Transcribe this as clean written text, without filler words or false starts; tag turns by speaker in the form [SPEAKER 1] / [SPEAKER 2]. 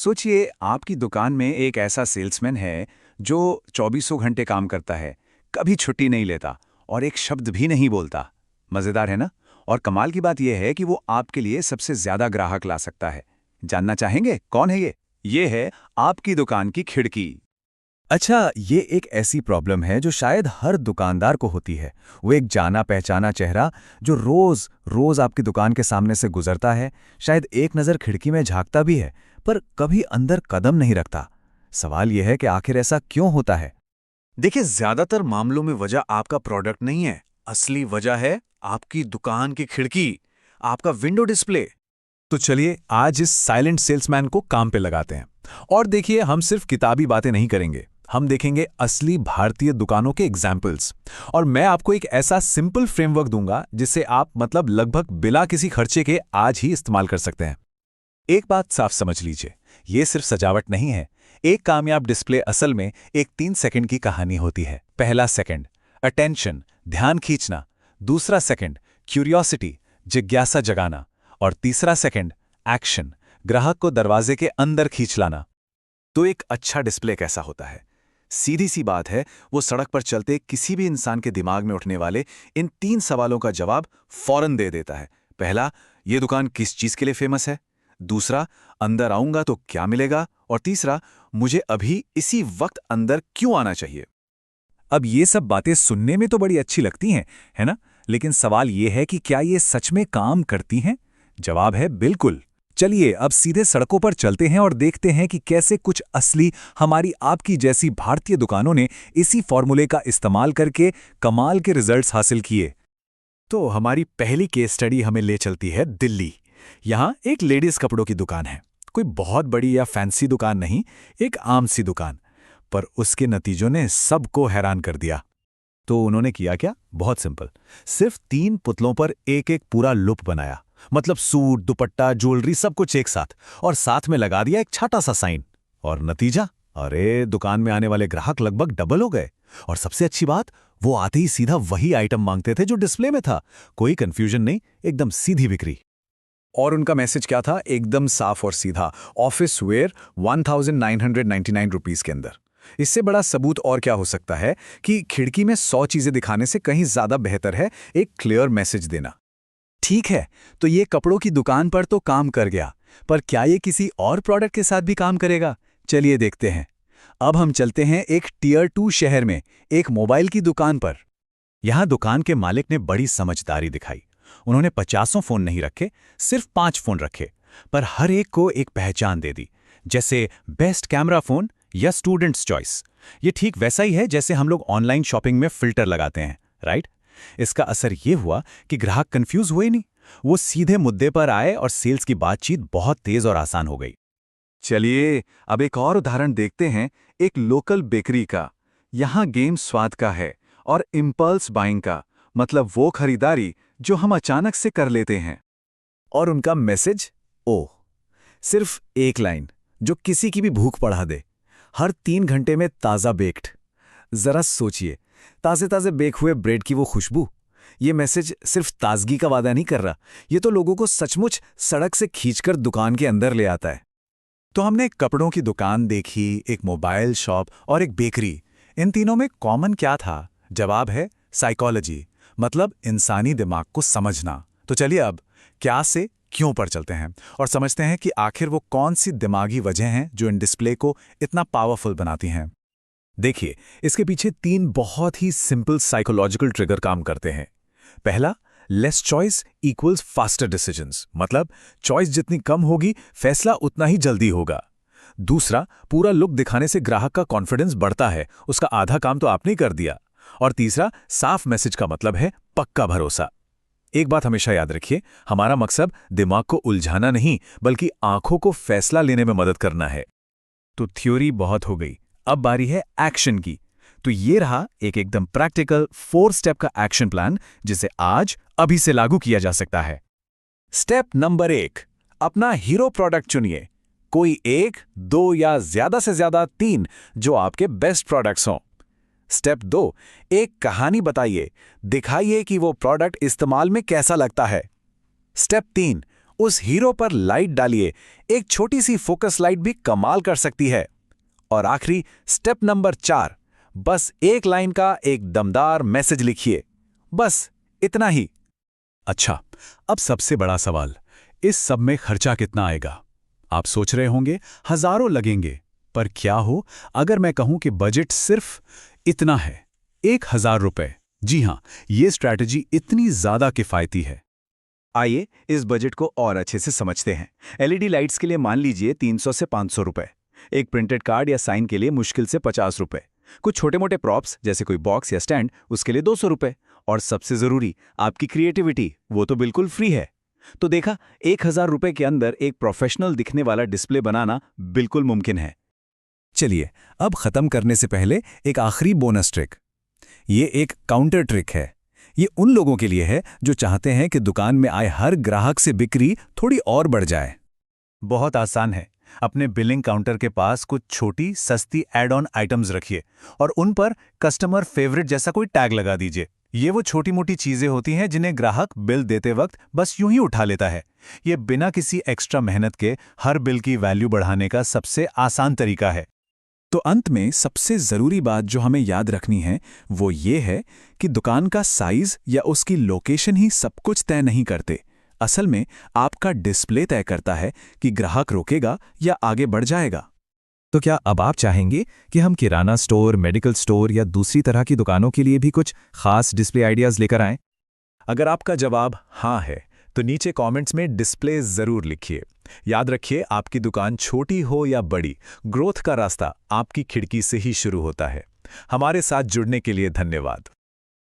[SPEAKER 1] सोचिए आपकी दुकान में एक ऐसा सेल्समैन है जो चौबीसों घंटे काम करता है, कभी छुट्टी नहीं लेता और एक शब्द भी नहीं बोलता। मजेदार है ना? और कमाल की बात यह है कि वो आपके लिए सबसे ज्यादा ग्राहक ला सकता है। जानना चाहेंगे कौन है ये? ये है आपकी दुकान की खिड़की।
[SPEAKER 2] अच्छा, ये एक ऐसी प्रॉब्लम है जो शायद हर दुकानदार को होती है। वो एक जाना पहचाना चेहरा जो रोज रोज आपकी दुकान के सामने से गुजरता है, शायद एक नज़र खिड़की में झांकता भी है, पर कभी अंदर कदम नहीं रखता। सवाल यह है कि आखिर ऐसा क्यों होता है?
[SPEAKER 3] देखिए, ज्यादातर मामलों में वजह आपका प्रोडक्ट नहीं है। असली वजह है आपकी दुकान की खिड़की, आपका विंडो डिस्प्ले।
[SPEAKER 4] तो चलिए आज इस साइलेंट सेल्समैन को काम पे लगाते हैं। और देखिए, हम सिर्फ किताबी बातें नहीं करेंगे, हम देखेंगे असली भारतीय दुकानों के एग्जाम्पल्स। और मैं आपको एक ऐसा सिंपल फ्रेमवर्क दूंगा जिसे आप लगभग बिना किसी खर्चे के आज ही इस्तेमाल कर सकते हैं। एक बात साफ समझ लीजिए, ये सिर्फ सजावट नहीं है। एक कामयाब डिस्प्ले असल में एक 3 सेकंड की कहानी होती है। पहला सेकंड अटेंशन, ध्यान खींचना। दूसरा सेकंड क्यूरियोसिटी, जिज्ञासा जगाना। और तीसरा सेकंड एक्शन, ग्राहक को दरवाजे के अंदर खींच लाना।
[SPEAKER 3] तो एक अच्छा डिस्प्ले कैसा होता है? सीधी सी बात है, वो सड़क पर चलते किसी भी इंसान के दिमाग में उठने वाले इन 3 सवालों का जवाब फौरन दे देता है। पहला, ये दुकान किस चीज के लिए फेमस है? दूसरा, अंदर आऊंगा तो क्या मिलेगा? और तीसरा, मुझे अभी इसी वक्त अंदर क्यों आना चाहिए?
[SPEAKER 4] अब ये सब बातें सुनने में तो बड़ी अच्छी लगती हैं, है ना? लेकिन सवाल ये है कि क्या ये सच में काम करती हैं? जवाब है बिल्कुल। चलिए अब सीधे सड़कों पर चलते हैं और देखते हैं कि कैसे कुछ असली हमारी आपकी जैसी भारतीय दुकानों ने इसी फॉर्मूले का इस्तेमाल करके कमाल के रिजल्ट्स हासिल किए।
[SPEAKER 3] तो हमारी पहली केस स्टडी हमें ले चलती है दिल्ली। यहाँ एक लेडीज कपड़ों की दुकान है। कोई बहुत बड़ी या फैंसी दुकान नहीं, एक आम सी दुकान। पर उसके नतीजों ने सबको हैरान कर दिया।
[SPEAKER 2] तो उन्होंने किया क्या? बहुत सिंपल। सिर्फ 3 पुतलों पर एक एक पूरा लुक बनाया, मतलब सूट, दुपट्टा, ज्वेलरी, सब कुछ एक साथ, और साथ में लगा दिया एक छोटा सा साइन। और नतीजा, अरे दुकान में आने वाले ग्राहक लगभग डबल हो गए। और सबसे अच्छी बात, वो आते ही सीधा वही आइटम मांगते थे जो डिस्प्ले में था। कोई कंफ्यूजन नहीं, एकदम सीधी बिक्री।
[SPEAKER 1] और उनका मैसेज क्या था? एकदम साफ और सीधा, ऑफिस वेयर 1999 रुपीस के अंदर। इससे बड़ा सबूत और क्या हो सकता है कि खिड़की में 100 चीजें दिखाने से कहीं ज्यादा बेहतर है एक क्लियर मैसेज देना। ठीक है, तो ये कपड़ों की दुकान पर तो काम कर गया, पर क्या ये किसी और प्रोडक्ट के साथ भी काम करेगा? चलिए देखते हैं। अब हम चलते हैं एक टियर 2 शहर में एक मोबाइल की दुकान पर।
[SPEAKER 2] यहां दुकान के मालिक ने बड़ी समझदारी दिखाई। उन्होंने 50 फोन नहीं रखे, सिर्फ 5 फोन रखे, पर हर एक को एक पहचान दे दी, जैसे बेस्ट कैमरा फोन या स्टूडेंट्स चॉइस। ये ठीक वैसा ही है जैसे हम लोग ऑनलाइन शॉपिंग में फिल्टर लगाते हैं, राइट? इसका असर ये हुआ कि ग्राहक कंफ्यूज हुए नहीं, वो सीधे मुद्दे पर आए और सेल्स की बातचीत बहुत तेज और आसान हो गई।
[SPEAKER 1] चलिए अब एक और उदाहरण देखते हैं, एक लोकल बेकरी का। यहाँ गेम स्वाद का है और इम्पल्स बाइंग का, मतलब वो खरीदारी जो हम अचानक से कर लेते हैं।
[SPEAKER 2] और उनका मैसेज, ओह, सिर्फ एक लाइन जो किसी की भी भूख बढ़ा दे। हर 3 घंटे में ताज़ा बेक्ड। जरा सोचिए, ताज़े ताज़े बेक हुए ब्रेड की वो खुशबू। ये मैसेज सिर्फ ताजगी का वादा नहीं कर रहा, ये तो लोगों को सचमुच सड़क से खींचकर दुकान के अंदर ले आता है।
[SPEAKER 4] तो हमने एक कपड़ों की दुकान देखी, एक मोबाइल शॉप और एक बेकरी। इन तीनों में कॉमन क्या था? जवाब है साइकोलॉजी, मतलब इंसानी दिमाग को समझना। तो चलिए अब क्या से क्यों पर चलते हैं और समझते हैं कि आखिर वो कौन सी दिमागी वजह हैं जो इन डिस्प्ले को इतना पावरफुल बनाती हैं। देखिए, इसके पीछे 3 बहुत ही सिंपल साइकोलॉजिकल ट्रिगर काम करते हैं। पहला, less choice equals faster decisions, मतलब चॉइस जितनी कम होगी फैसला उतना ही जल्दी होगा। दूसरा, पूरा लुक दिखाने से ग्राहक का कॉन्फिडेंस बढ़ता है, उसका आधा काम तो आपने ही कर दिया। और तीसरा, साफ मैसेज का मतलब है पक्का भरोसा। एक बात हमेशा याद रखिए, हमारा मकसद दिमाग को उलझाना नहीं, बल्कि आंखों को फैसला लेने में मदद करना है। तो थ्योरी बहुत हो गई, अब बारी है एक्शन की। तो ये रहा एक एकदम प्रैक्टिकल 4 स्टेप का एक्शन प्लान, जिसे आज अभी से लागू किया जा सकता है। स्टेप नंबर 1, अपना हीरो प्रोडक्ट चुनिए। कोई 1, 2 या ज्यादा से ज्यादा 3 जो आपके बेस्ट प्रोडक्ट्स हों। स्टेप 2, एक कहानी बताइए, दिखाइए कि वो प्रोडक्ट इस्तेमाल में कैसा लगता है। स्टेप 3,
[SPEAKER 3] उस हीरो पर लाइट डालिए। एक छोटी सी फोकस लाइट भी कमाल कर सकती है। और आखिरी स्टेप नंबर 4, बस एक लाइन का एक दमदार मैसेज लिखिए। बस इतना ही।
[SPEAKER 2] अच्छा, अब सबसे बड़ा सवाल, इस सब में खर्चा कितना आएगा? आप सोच रहे होंगे हजारों लगेंगे, पर क्या हो अगर मैं कहूं कि बजट सिर्फ इतना है, 1000 रुपए। जी हां, ये स्ट्रैटेजी इतनी ज्यादा किफायती है।
[SPEAKER 3] आइए इस बजट को और अच्छे से समझते हैं। एलईडी लाइट्स के लिए मान लीजिए 300 से 500 रुपए। एक प्रिंटेड कार्ड या साइन के लिए मुश्किल से 50 रुपए। कुछ छोटे मोटे प्रॉप्स जैसे कोई बॉक्स या स्टैंड, उसके लिए 200 रुपए। और सबसे जरूरी, आपकी क्रिएटिविटी, वो तो बिल्कुल फ्री है। तो देखा, 1000 रुपए के अंदर एक प्रोफेशनल दिखने वाला डिस्प्ले बनाना बिल्कुल मुमकिन है।
[SPEAKER 4] चलिए, अब खत्म करने से पहले एक आखिरी बोनस ट्रिक। ये एक काउंटर ट्रिक है। ये उन लोगों के लिए है जो चाहते हैं कि दुकान में आए हर ग्राहक से बिक्री थोड़ी और बढ़ जाए।
[SPEAKER 2] बहुत आसान है। अपने बिलिंग काउंटर के पास कुछ छोटी सस्ती एड ऑन आइटम्स रखिए और उन पर कस्टमर फेवरेट जैसा कोई टैग लगा दीजिए। ये वो छोटी मोटी चीजें होती हैं जिन्हें ग्राहक बिल देते वक्त बस यूं ही उठा लेता है। ये बिना किसी एक्स्ट्रा मेहनत के हर बिल की वैल्यू बढ़ाने का सबसे आसान तरीका है।
[SPEAKER 4] तो अंत में सबसे ज़रूरी बात जो हमें याद रखनी है वो ये है कि दुकान का साइज़ या उसकी लोकेशन ही सब कुछ तय नहीं करते। असल में आपका डिस्प्ले तय करता है कि ग्राहक रुकेगा या आगे बढ़ जाएगा।
[SPEAKER 5] तो क्या अब आप चाहेंगे कि हम किराना स्टोर, मेडिकल स्टोर या दूसरी तरह की दुकानों के लिए भी कुछ खास डिस्प्ले आइडियाज़ लेकर आएं?
[SPEAKER 4] अगर आपका जवाब हाँ है तो नीचे कमेंट्स में डिस्प्ले ज़रूर लिखिए। याद रखिए, आपकी दुकान छोटी हो या बड़ी, ग्रोथ का रास्ता आपकी खिड़की से ही शुरू होता है। हमारे साथ जुड़ने के लिए धन्यवाद।